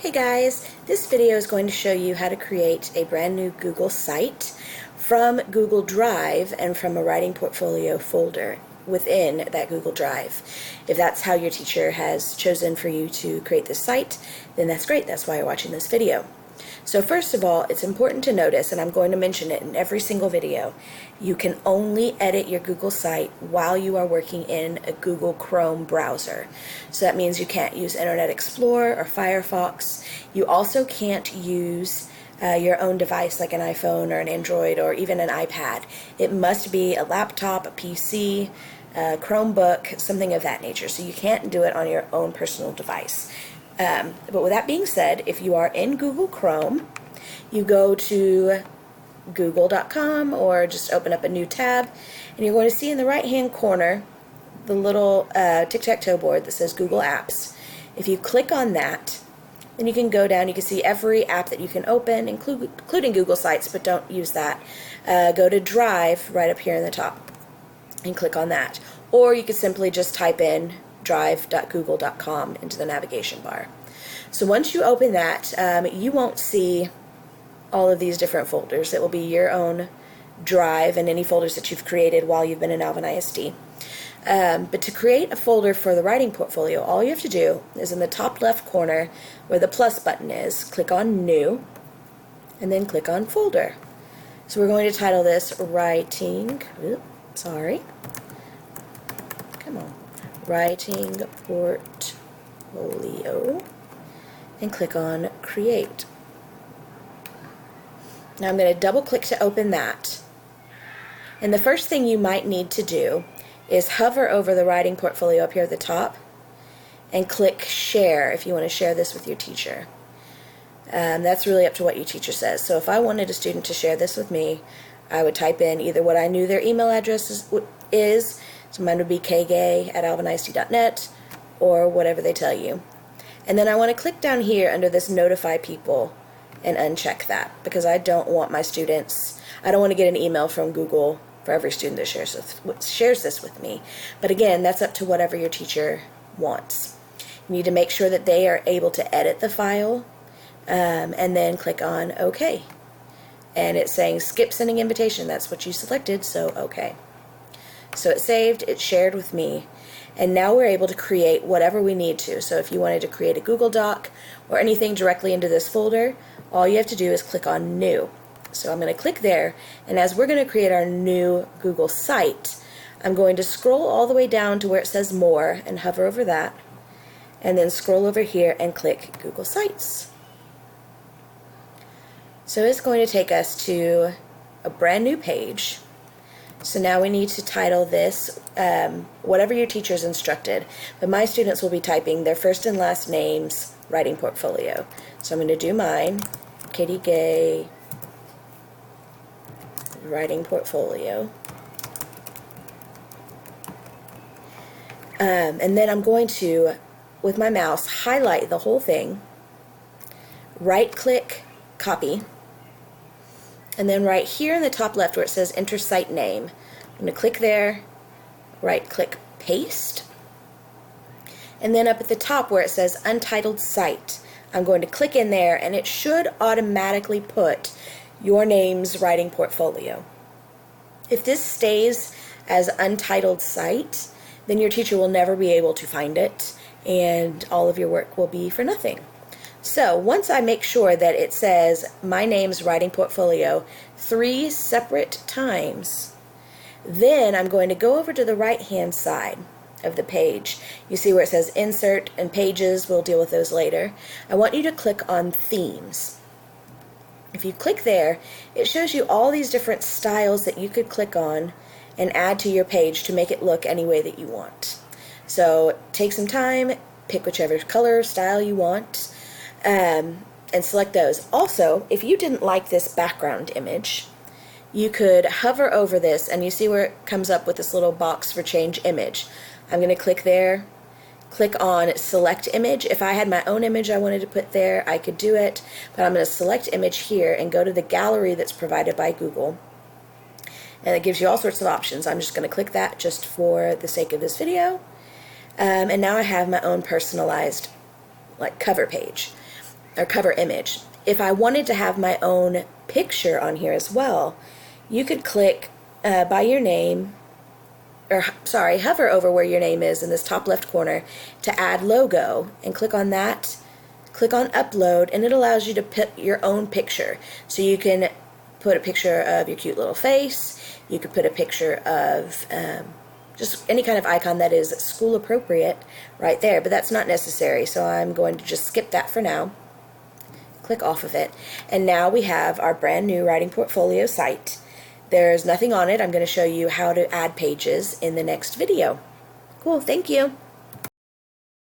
Hey guys, this video is going to show you how to create a brand new Google site from Google Drive and from a writing portfolio folder within that Google Drive. If that's how your teacher has chosen for you to create this site, then that's great. That's why you're watching this video. So first of all, it's important to notice, and I'm going to mention it in every single video, you can only edit your Google site while you are working in a Google Chrome browser. So that means you can't use Internet Explorer or Firefox. You also can't use your own device like an iPhone or an Android or even an iPad. It must be a laptop, a PC, a Chromebook, something of that nature. So you can't do it on your own personal device. But with that being said, if you are in Google Chrome, you go to google.com or just open up a new tab, and you're going to see in the right hand corner the little tic-tac-toe board that says Google Apps. If you click on that, then you can go down, you can see every app that you can open, including Google Sites, but don't use that. Go to Drive right up here in the top and click on that. Or you could simply just type in drive.google.com into the navigation bar. So once you open that, you won't see all of these different folders. It will be your own drive and any folders that you've created while you've been in Alvin ISD. But to create a folder for the writing portfolio, all you have to do is in the top left corner where the plus button is, click on New, and then click on Folder. So we're going to title this Writing, Writing Portfolio, and click on Create. Now I'm going to double click to open that. And the first thing you might need to do is hover over the writing portfolio up here at the top and click Share if you want to share this with your teacher. That's really up to what your teacher says. So if I wanted a student to share this with me, I would type in either what I knew their email address is, so mine would be kgay@alvinisd.net, or whatever they tell you. And then I want to click down here under this Notify People and uncheck that, because I don't want my students, I don't want to get an email from Google for every student that shares this with me. But again, that's up to whatever your teacher wants. You need to make sure that they are able to edit the file, and then click on OK. And it's saying skip sending invitation. That's what you selected, so OK. So it's saved, it's shared with me, and now we're able to create whatever we need to. So if you wanted to create a Google Doc or anything directly into this folder, all you have to do is click on New. So I'm going to click there, and as we're going to create our new Google site, I'm going to scroll all the way down to where it says More and hover over that, and then scroll over here and click Google Sites. So it's going to take us to a brand new page. So now we need to title this whatever your teacher's instructed, but my students will be typing their first and last names, writing portfolio. So I'm going to do mine, Katie Gay, writing portfolio. And then I'm going to, with my mouse, highlight the whole thing, right-click, copy, and then right here in the top left where it says Enter Site Name, I'm going to click there, right-click, paste, and then up at the top where it says Untitled Site, I'm going to click in there, and it should automatically put your name's writing portfolio. If this stays as Untitled Site, then your teacher will never be able to find it, and all of your work will be for nothing. So once I make sure that it says my name's writing portfolio 3 separate times, then I'm going to go over to the right hand side of the page. You see where it says Insert and Pages, we'll deal with those later. I want you to click on Themes. If you click there, it shows you all these different styles that you could click on and add to your page to make it look any way that you want. So take some time, pick whichever color style you want, and select those. Also, if you didn't like this background image, you could hover over this, and you see where it comes up with this little box for Change Image. I'm going to click there, click on Select Image. If I had my own image I wanted to put there, I could do it, but I'm going to select Image here and go to the gallery that's provided by Google. And it gives you all sorts of options. I'm just going to click that just for the sake of this video. And now I have my own personalized cover page. or cover image. If I wanted to have my own picture on here as well, you could click by your name, or sorry, hover over where your name is in this top left corner to add logo, and click on that. Click on upload, and it allows you to put your own picture. So you can put a picture of your cute little face. You could put a picture of just any kind of icon that is school appropriate right there, but that's not necessary, so I'm going to just skip that for now. Click off of it, and now we have our brand new writing portfolio site. There's nothing on it. I'm going to show you how to add pages in the next video. Cool, thank you.